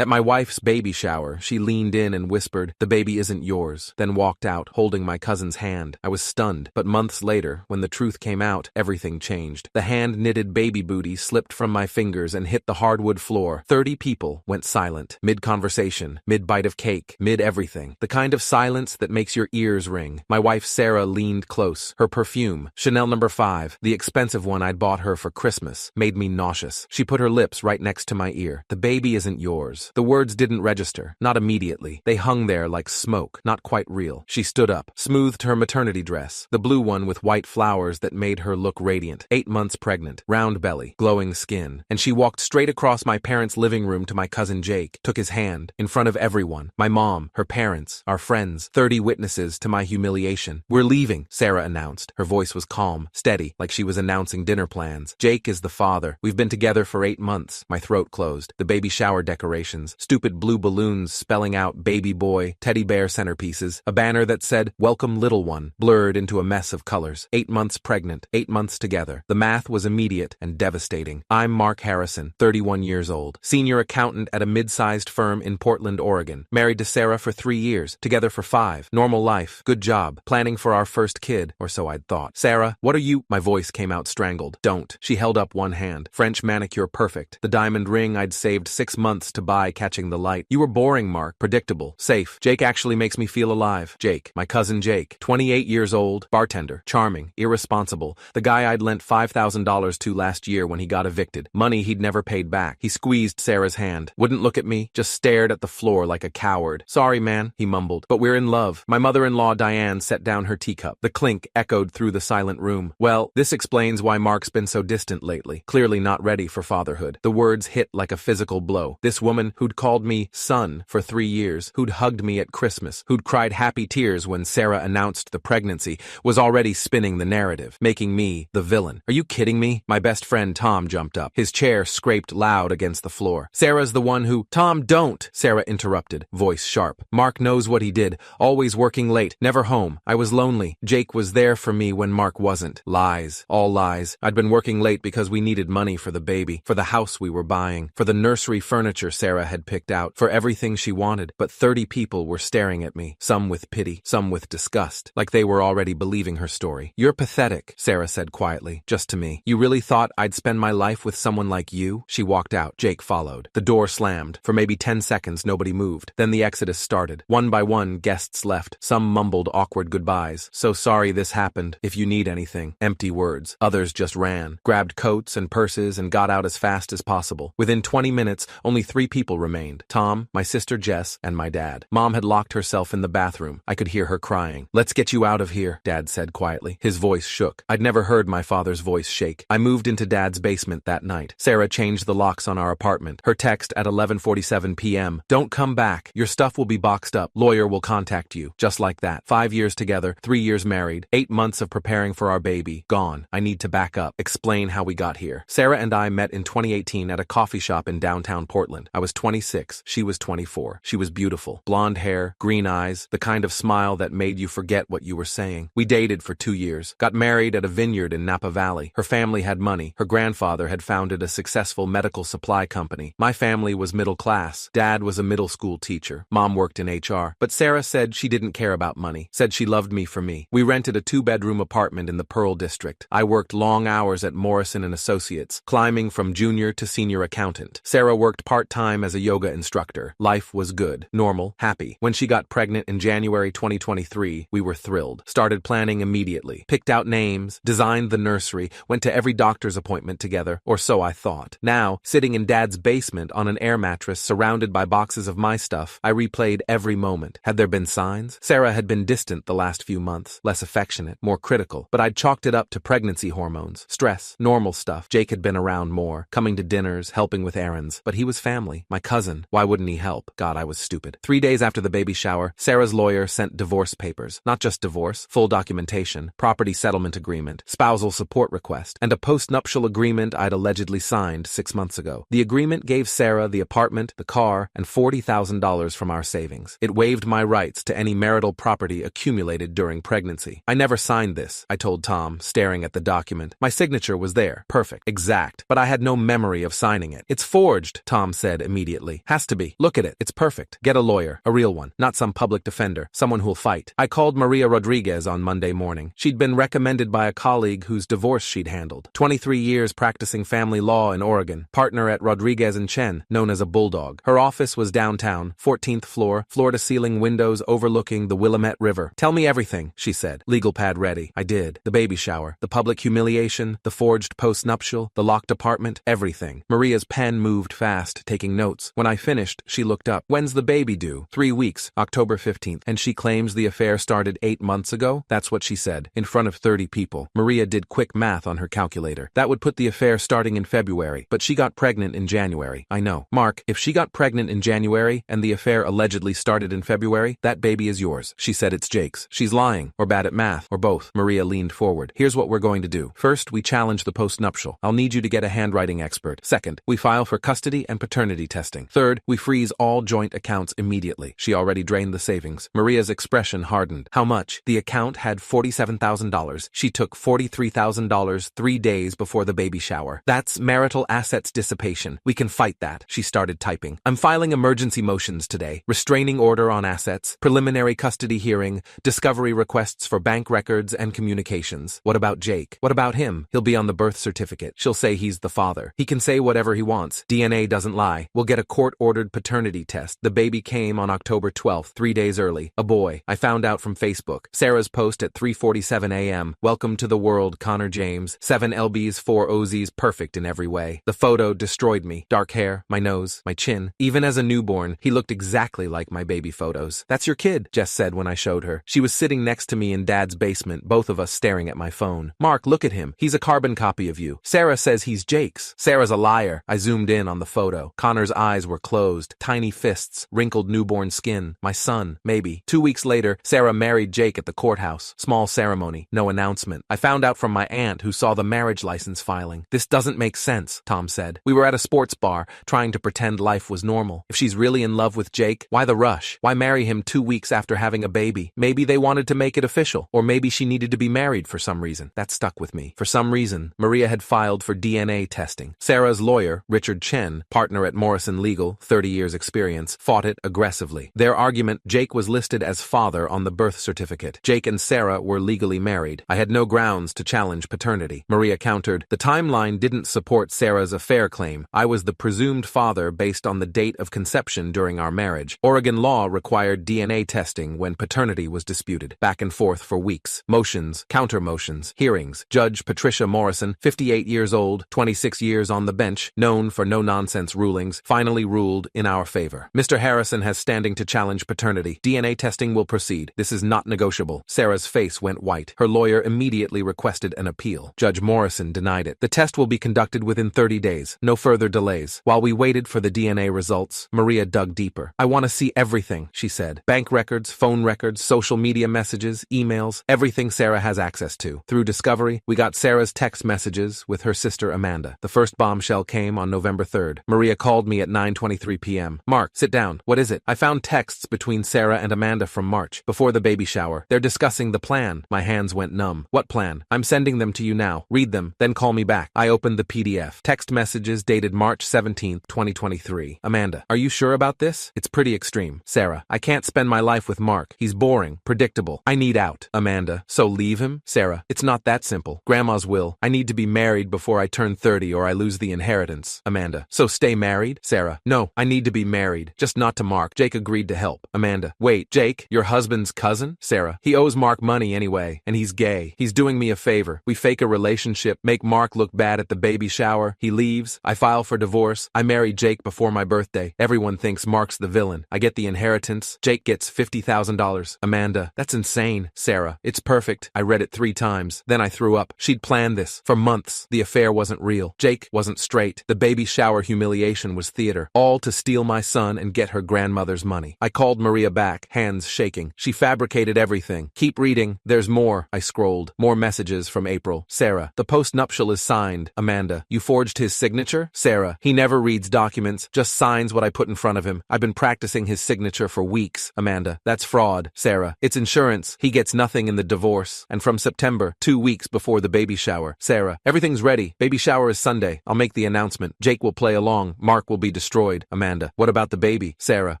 At my wife's baby shower, she leaned in and whispered, "The baby isn't yours," then walked out, holding my cousin's hand. I was stunned, but months later, when the truth came out, everything changed. The hand-knitted baby booty slipped from my fingers and hit the hardwood floor. 30 people went silent, mid-conversation, mid-bite of cake, mid-everything. The kind of silence that makes your ears ring. My wife Sarah leaned close. Her perfume, Chanel No. 5, the expensive one I'd bought her for Christmas, made me nauseous. She put her lips right next to my ear. "The baby isn't yours." The words didn't register, not immediately. They hung there like smoke, not quite real. She stood up, smoothed her maternity dress, the blue one with white flowers that made her look radiant. 8 months pregnant, round belly, glowing skin. And she walked straight across my parents' living room to my cousin Jake, took his hand, in front of everyone. My mom, her parents, our friends, 30 witnesses to my humiliation. "We're leaving," Sarah announced. Her voice was calm, steady, like she was announcing dinner plans. "Jake is the father. We've been together for 8 months. My throat closed. The baby shower decorations, stupid blue balloons spelling out baby boy, teddy bear centerpieces, a banner that said, "Welcome little one," blurred into a mess of colors. 8 months pregnant, 8 months together. The math was immediate and devastating. I'm Mark Harrison, 31 years old, senior accountant at a mid-sized firm in Portland, Oregon. Married to Sarah for 3 years, together for 5. Normal life, good job, planning for our first kid, or so I'd thought. "Sarah, what are you—" My voice came out strangled. "Don't." She held up one hand. French manicure perfect. The diamond ring I'd saved 6 months to buy catching the light. "You were boring, Mark. Predictable. Safe. Jake actually makes me feel alive." Jake, my cousin Jake, 28 years old, bartender, charming, irresponsible, the guy I'd lent $5,000 to last year when he got evicted. Money he'd never paid back. He squeezed Sarah's hand. Wouldn't look at me, just stared at the floor like a coward. "Sorry, man," he mumbled, "but we're in love." My mother-in-law Diane set down her teacup. The clink echoed through the silent room. "Well, this explains why Mark's been so distant lately. Clearly not ready for fatherhood." The words hit like a physical blow. This woman who'd called me son for 3 years, who'd hugged me at Christmas, who'd cried happy tears when Sarah announced the pregnancy, was already spinning the narrative, making me the villain. "Are you kidding me?" My best friend Tom jumped up. His chair scraped loud against the floor. "Sarah's the one who—" "Tom, don't!" Sarah interrupted, voice sharp. "Mark knows what he did. Always working late, never home. I was lonely. Jake was there for me when Mark wasn't." Lies. All lies. I'd been working late because we needed money for the baby, for the house we were buying, for the nursery furniture Sarah had picked out, for everything she wanted. But 30 people were staring at me, some with pity, some with disgust, like they were already believing her story. "You're pathetic," Sarah said quietly, just to me. "You really thought I'd spend my life with someone like you?" She walked out. Jake followed. The door slammed. For maybe 10 seconds, nobody moved. Then the exodus started. One by one, guests left. Some mumbled awkward goodbyes. "So sorry this happened. If you need anything." Empty words. Others just ran, grabbed coats and purses and got out as fast as possible. Within 20 minutes, only 3 people remained. Tom, my sister Jess, and my dad. Mom had locked herself in the bathroom. I could hear her crying. "Let's get you out of here," Dad said quietly. His voice shook. I'd never heard my father's voice shake. I moved into Dad's basement that night. Sarah changed the locks on our apartment. Her text at 11:47 p.m. "Don't come back. Your stuff will be boxed up. Lawyer will contact you." Just like that. 5 years together, 3 years married, 8 months of preparing for our baby. Gone. I need to back up. Explain how we got here. Sarah and I met in 2018 at a coffee shop in downtown Portland. I was 26. She was 24. She was beautiful. Blonde hair, green eyes, the kind of smile that made you forget what you were saying. We dated for 2 years. Got married at a vineyard in Napa Valley. Her family had money. Her grandfather had founded a successful medical supply company. My family was middle class. Dad was a middle school teacher. Mom worked in HR. But Sarah said she didn't care about money. Said she loved me for me. We rented a 2-bedroom apartment in the Pearl District. I worked long hours at Morrison & Associates, climbing from junior to senior accountant. Sarah worked part-time as a yoga instructor. Life was good, normal, happy. When she got pregnant in January 2023, we were thrilled. Started planning immediately. Picked out names, designed the nursery, went to every doctor's appointment together, or so I thought. Now, sitting in Dad's basement on an air mattress surrounded by boxes of my stuff, I replayed every moment. Had there been signs? Sarah had been distant the last few months, less affectionate, more critical, but I'd chalked it up to pregnancy hormones, stress, normal stuff. Jake had been around more, coming to dinners, helping with errands, but he was family, my cousin. Why wouldn't he help? God, I was stupid. 3 days after the baby shower, Sarah's lawyer sent divorce papers. Not just divorce, full documentation, property settlement agreement, spousal support request, and a post-nuptial agreement I'd allegedly signed 6 months ago. The agreement gave Sarah the apartment, the car, and $40,000 from our savings. It waived my rights to any marital property accumulated during pregnancy. "I never signed this," I told Tom, staring at the document. "My signature was there. Perfect. Exact. But I had no memory of signing it." "It's forged," Tom said immediately. immediately. Has to be. Look at it. It's perfect. Get a lawyer. A real one. Not some public defender. Someone who'll fight. I called Maria Rodriguez on Monday morning. She'd been recommended by a colleague whose divorce she'd handled. 23 years practicing family law in Oregon. Partner at Rodriguez & Chen, known as a bulldog. Her office was downtown, 14th floor, floor-to-ceiling windows overlooking the Willamette River. Tell me everything, she said. Legal pad ready. I did. The baby shower, the public humiliation, the forged post-nuptial, the locked apartment, everything. Maria's pen moved fast, taking notes. When I finished, she looked up. When's the baby due? 3 weeks, October 15th. And she claims the affair started 8 months ago? That's what she said, in front of 30 people. Maria did quick math on her calculator. That would put the affair starting in February, but she got pregnant in January. I know. Mark, if she got pregnant in January and the affair allegedly started in February, that baby is yours. She said it's Jake's. She's lying, or bad at math, or both. Maria leaned forward. Here's what we're going to do. First, we challenge the post-nuptial. I'll need you to get a handwriting expert. Second, we file for custody and paternity testing. Third, we freeze all joint accounts immediately. She already drained the savings. Maria's expression hardened. How much? The account had $47,000. She took $43,000 3 days before the baby shower. That's marital assets dissipation. We can fight that. She started typing. I'm filing emergency motions today. Restraining order on assets, preliminary custody hearing, discovery requests for bank records and communications. What about Jake? What about him? He'll be on the birth certificate. She'll say he's the father. He can say whatever he wants. DNA doesn't lie. We'll get a court-ordered paternity test. The baby came on October 12th, 3 days early. A boy. I found out from Facebook. Sarah's post at 3:47 a.m. Welcome to the world, Connor James. 7 lbs, 4 OZs, perfect in every way. The photo destroyed me. Dark hair, my nose, my chin. Even as a newborn, he looked exactly like my baby photos. That's your kid, Jess said when I showed her. She was sitting next to me in Dad's basement, both of us staring at my phone. Mark, look at him. He's a carbon copy of you. Sarah says he's Jake's. Sarah's a liar. I zoomed in on the photo. Connor's eyes were closed, tiny fists, wrinkled newborn skin. My son, maybe. 2 weeks later, Sarah married Jake at the courthouse. Small ceremony, no announcement. I found out from my aunt who saw the marriage license filing. This doesn't make sense, Tom said. We were at a sports bar, trying to pretend life was normal. If she's really in love with Jake, why the rush? Why marry him 2 weeks after having a baby? Maybe they wanted to make it official, or maybe she needed to be married for some reason. That stuck with me. For some reason, Maria had filed for DNA testing. Sarah's lawyer, Richard Chen, partner at Morrison Legal, 30 years experience, fought it aggressively. Their argument, Jake was listed as father on the birth certificate. Jake and Sarah were legally married. I had no grounds to challenge paternity. Maria countered, the timeline didn't support Sarah's affair claim. I was the presumed father based on the date of conception during our marriage. Oregon law required DNA testing when paternity was disputed. Back and forth for weeks. Motions, counter-motions, hearings. Judge Patricia Morrison, 58 years old, 26 years on the bench, known for no-nonsense rulings, finally ruled in our favor. Mr. Harrison has standing to challenge paternity. DNA testing will proceed. This is not negotiable. Sarah's face went white. Her lawyer immediately requested an appeal. Judge Morrison denied it. The test will be conducted within 30 days. No further delays. While we waited for the DNA results, Maria dug deeper. I want to see everything, she said. Bank records, phone records, social media messages, emails, everything Sarah has access to. Through discovery, we got Sarah's text messages with her sister Amanda. The first bombshell came on November 3rd. Maria called me at 9:23 p.m. Mark, sit down. What is it? I found texts between Sarah and Amanda from March, before the baby shower. They're discussing the plan. My hands went numb. What plan? I'm sending them to you now. Read them, then call me back. I opened the PDF. Text messages dated March 17th, 2023. Amanda, are you sure about this? It's pretty extreme. Sarah, I can't spend my life with Mark. He's boring, predictable. I need out. Amanda, so leave him? Sarah, it's not that simple. Grandma's will. I need to be married before I turn 30 or I lose the inheritance. Amanda, so stay married? Sarah, no, I need to be married. Just not to Mark. Jake agreed to help. Amanda, wait, Jake, your husband's cousin? Sarah, he owes Mark money anyway, and he's gay. He's doing me a favor. We fake a relationship, make Mark look bad at the baby shower. He leaves. I file for divorce. I marry Jake before my birthday. Everyone thinks Mark's the villain. I get the inheritance. Jake gets $50,000. Amanda, that's insane. Sarah, it's perfect. I read it 3 times. Then I threw up. She'd planned this for months. The affair wasn't real. Jake wasn't straight. The baby shower humiliation was theater. All to steal my son and get her grandmother's money. I called Maria back, hands shaking. She fabricated everything. Keep reading. There's more. I scrolled. More messages from April. Sarah, the post-nuptial is signed. Amanda, you forged his signature? Sarah, he never reads documents, just signs what I put in front of him. I've been practicing his signature for weeks. Amanda, that's fraud. Sarah, it's insurance. He gets nothing in the divorce. And from September, 2 weeks before the baby shower. Sarah, everything's ready. Baby shower is Sunday. I'll make the announcement. Jake will play along. Mark will be be destroyed. Amanda, what about the baby? Sarah,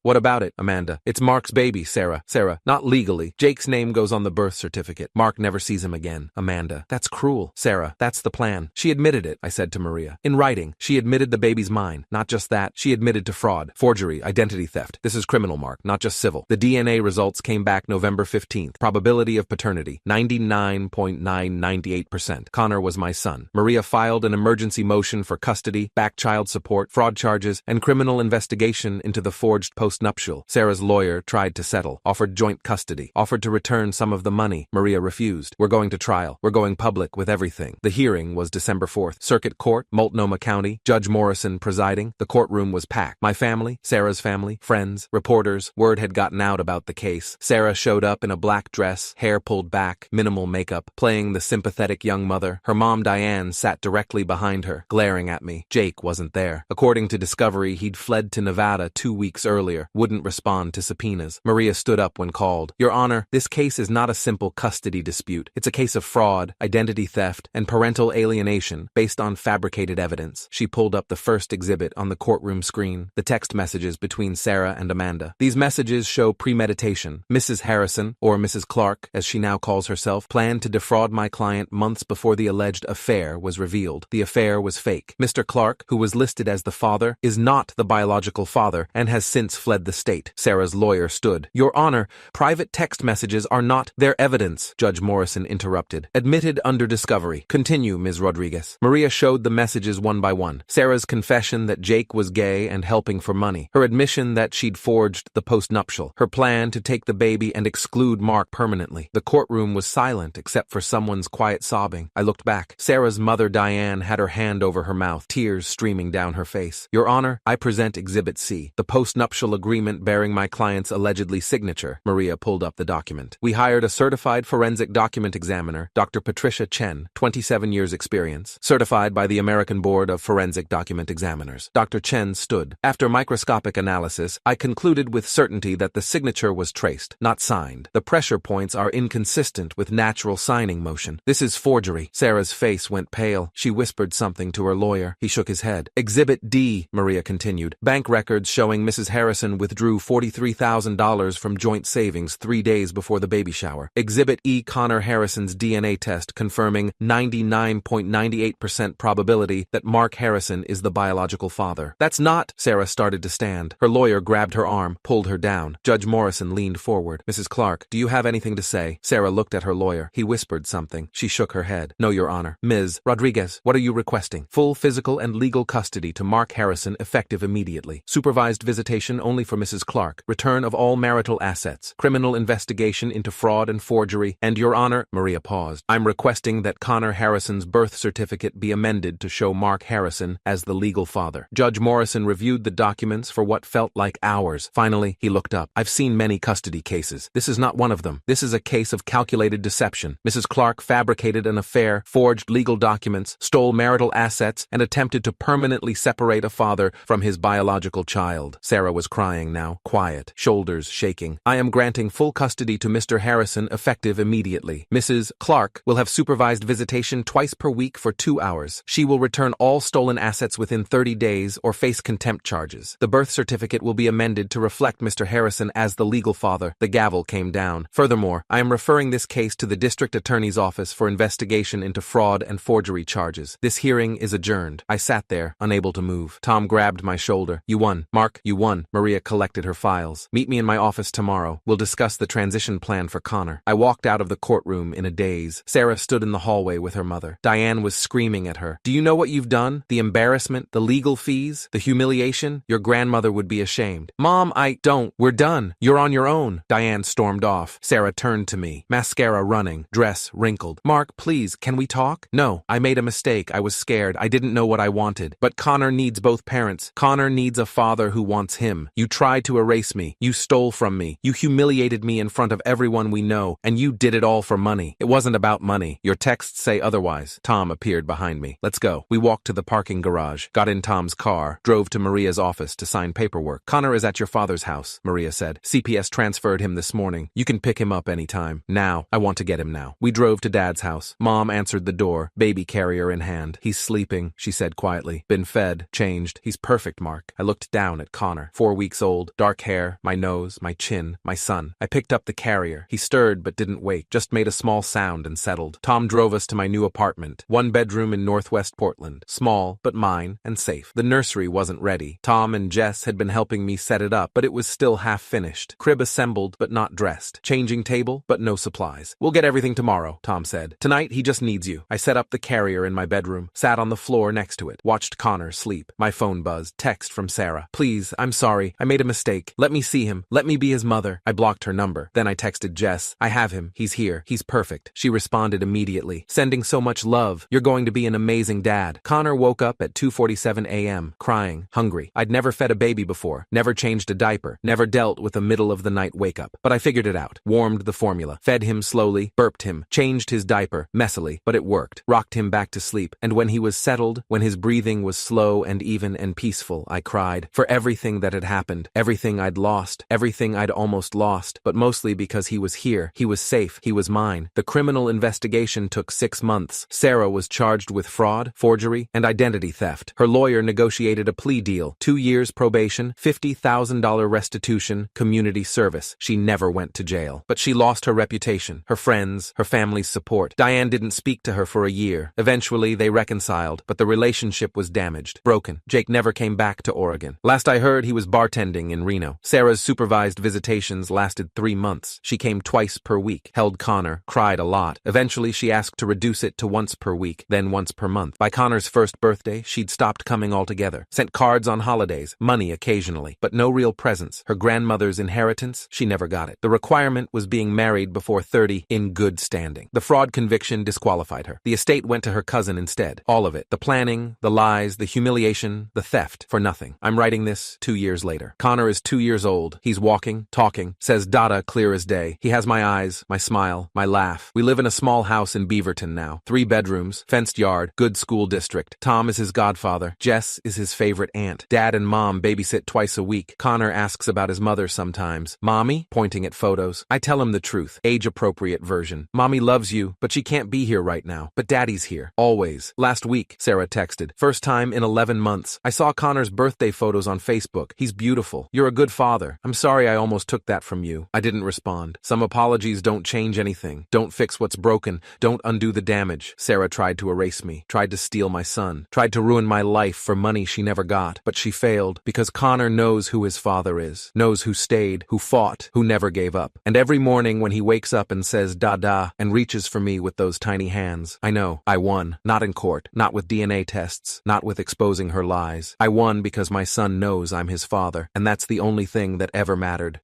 what about it? Amanda, it's Mark's baby. Sarah, not legally. Jake's name goes on the birth certificate. Mark never sees him again. Amanda, that's cruel. Sarah, that's the plan. She admitted it, I said to Maria. In writing, she admitted the baby's mine. Not just that, she admitted to fraud, forgery, identity theft. This is criminal, Mark, not just civil. The DNA results came back November 15th. Probability of paternity, 99.998%. Connor was my son. Maria filed an emergency motion for custody, back child support, fraud charges, and criminal investigation into the forged postnuptial. Sarah's lawyer tried to settle, offered joint custody, offered to return some of the money. Maria refused. We're going to trial. We're going public with everything. The hearing was December 4th. Circuit Court, Multnomah County, Judge Morrison presiding. The courtroom was packed. My family, Sarah's family, friends, reporters. Word had gotten out about the case. Sarah showed up in a black dress, hair pulled back, minimal makeup, playing the sympathetic young mother. Her mom, Diane, sat directly behind her, glaring at me. Jake wasn't there. According to Discovery, he'd fled to Nevada 2 weeks earlier, wouldn't respond to subpoenas. Maria stood up when called. Your Honor, this case is not a simple custody dispute. It's a case of fraud, identity theft, and parental alienation based on fabricated evidence. She pulled up the first exhibit on the courtroom screen, the text messages between Sarah and Amanda. These messages show premeditation. Mrs. Harrison, or Mrs. Clark, as she now calls herself, planned to defraud my client months before the alleged affair was revealed. The affair was fake. Mr. Clark, who was listed as the father, is not the biological father and has since fled the state. Sarah's lawyer stood. Your Honor, private text messages are not their evidence, Judge Morrison interrupted. Admitted under discovery. Continue, Ms. Rodriguez. Maria showed the messages one by one. Sarah's confession that Jake was gay and helping for money. Her admission that she'd forged the postnuptial. Her plan to take the baby and exclude Mark permanently. The courtroom was silent except for someone's quiet sobbing. I looked back. Sarah's mother, Diane, had her hand over her mouth, tears streaming down her face. Your Honor, I present Exhibit C, the postnuptial agreement bearing my client's allegedly signature. Maria pulled up the document. We hired a certified forensic document examiner, Dr. Patricia Chen, 27 years experience, certified by the American Board of Forensic Document Examiners. Dr. Chen stood. After microscopic analysis, I concluded with certainty that the signature was traced, not signed. The pressure points are inconsistent with natural signing motion. This is forgery. Sarah's face went pale. She whispered something to her lawyer. He shook his head. Exhibit D, Maria continued. Bank records showing Mrs. Harrison withdrew $43,000 from joint savings 3 days before the baby shower. Exhibit E, Connor Harrison's DNA test confirming 99.98% probability that Mark Harrison is the biological father. That's not. Sarah started to stand. Her lawyer grabbed her arm, pulled her down. Judge Morrison leaned forward. Mrs. Clark, do you have anything to say? Sarah looked at her lawyer. He whispered something. She shook her head. No, Your Honor. Ms. Rodriguez, what are you requesting? Full physical and legal custody to Mark Harrison effective immediately. Supervised visitation only for Mrs. Clark. Return of all marital assets. Criminal investigation into fraud and forgery. And Your Honor, Maria paused. I'm requesting that Connor Harrison's birth certificate be amended to show Mark Harrison as the legal father. Judge Morrison reviewed the documents for what felt like hours. Finally, he looked up. I've seen many custody cases. This is not one of them. This is a case of calculated deception. Mrs. Clark fabricated an affair, forged legal documents, stole marital assets, and attempted to permanently separate a father from his biological child. Sarah was crying now, quiet, shoulders shaking. I am granting full custody to Mr. Harrison effective immediately. Mrs. Clark will have supervised visitation twice per week for 2 hours. She will return all stolen assets within 30 days or face contempt charges. The birth certificate will be amended to reflect Mr. Harrison as the legal father. The gavel came down. Furthermore, I am referring this case to the District Attorney's Office for investigation into fraud and forgery charges. This hearing is adjourned. I sat there, unable to move. Tom grabbed my shoulder. You won. Mark, you won. Maria collected her files. Meet me in my office tomorrow. We'll discuss the transition plan for Connor. I walked out of the courtroom in a daze. Sarah stood in the hallway with her mother. Diane was screaming at her. Do you know what you've done? The embarrassment, the legal fees, the humiliation? Your grandmother would be ashamed. Mom, I don't. We're done. You're on your own. Diane stormed off. Sarah turned to me, mascara running, dress wrinkled. Mark, please, can we talk? No, I made a mistake. I was scared. I didn't know what I wanted. But Connor needs both parents. Connor needs a father who wants him. You tried to erase me. You stole from me. You humiliated me in front of everyone we know, and you did it all for money. It wasn't about money. Your texts say otherwise. Tom appeared behind me. Let's go. We walked to the parking garage, got in Tom's car, drove to Maria's office to sign paperwork. Connor is at your father's house, Maria said. CPS transferred him this morning. You can pick him up anytime. Now. I want to get him now. We drove to Dad's house. Mom answered the door, baby carrier in hand. He's sleeping, she said quietly. Been fed, changed. He's perfect, Mark. I looked down at Connor, 4 weeks old, dark hair, my nose, my chin, my son. I picked up the carrier. He stirred but didn't wake, just made a small sound and settled. Tom drove us to my new apartment, 1 bedroom in northwest Portland, small but mine and safe. The nursery wasn't ready. Tom and Jess had been helping me set it up, but it was still half finished. Crib assembled but not dressed. Changing table but no supplies. We'll get everything tomorrow, Tom said. Tonight he just needs you. I set up the carrier in my bedroom, sat on the floor next to it, watched Connor sleep. My phone buzzed. Text from Sarah. Please, I'm sorry. I made a mistake. Let me see him. Let me be his mother. I blocked her number. Then I texted Jess. I have him. He's here. He's perfect. She responded immediately. Sending so much love. You're going to be an amazing dad. Connor woke up at 2:47 a.m., crying, hungry. I'd never fed a baby before, never changed a diaper, never dealt with a middle-of-the-night wake-up. But I figured it out. Warmed the formula. Fed him slowly, burped him, changed his diaper, messily, but it worked. Rocked him back to sleep. And when he was settled, when his breathing was slow and even and peaceful, I cried. For everything that had happened, everything I'd lost, everything I'd almost lost, but mostly because he was here. He was safe. He was mine. The criminal investigation took 6 months. Sarah was charged with fraud, forgery, and identity theft. Her lawyer negotiated a plea deal, 2 years probation, $50,000 restitution, community service. She never went to jail. But she lost her reputation, her friends, her family's support. Diane didn't speak to her for a year. Eventually, they reconciled, but the relationship was damaged, broken. Jake never came back to Oregon. Last I heard, he was bartending in Reno. Sarah's supervised visitations lasted 3 months. She came twice per week, held Connor, cried a lot. Eventually, she asked to reduce it to once per week, then once per month. By Connor's first birthday, she'd stopped coming altogether. Sent cards on holidays, money occasionally, but no real presents. Her grandmother's inheritance, she never got it. The requirement was being married before 30 in good standing. The fraud conviction disqualified her. The estate went to her cousin instead. All of it. The planning, the lies, the humiliation, the theft, for nothing. I'm writing this 2 years later. Connor is 2 years old. He's walking, talking, says Dada clear as day. He has my eyes, my smile, my laugh. We live in a small house in Beaverton now. 3 bedrooms, fenced yard, good school district. Tom is his godfather. Jess is his favorite aunt. Dad and Mom babysit twice a week. Connor asks about his mother sometimes. Mommy? Pointing at photos. I tell him the truth. Age-appropriate version. Mommy loves you, but she can't be here right now. But Daddy's here. Always. Last week, Sarah texted. First time in 11 months. I saw Connor's birthday photos on Facebook. He's beautiful. You're a good father. I'm sorry I almost took that from you. I didn't respond. Some apologies don't change anything. Don't fix what's broken. Don't undo the damage. Sarah tried to erase me. Tried to steal my son. Tried to ruin my life for money she never got. But she failed because Connor knows who his father is. Knows who stayed, who fought, who never gave up. And every morning when he wakes up and says da-da and reaches for me with those tiny hands, I know I won. Not in court. Not with DNA tests. Not with exposing her lies. I won because my son knows I'm his father. And that's the only thing that ever mattered.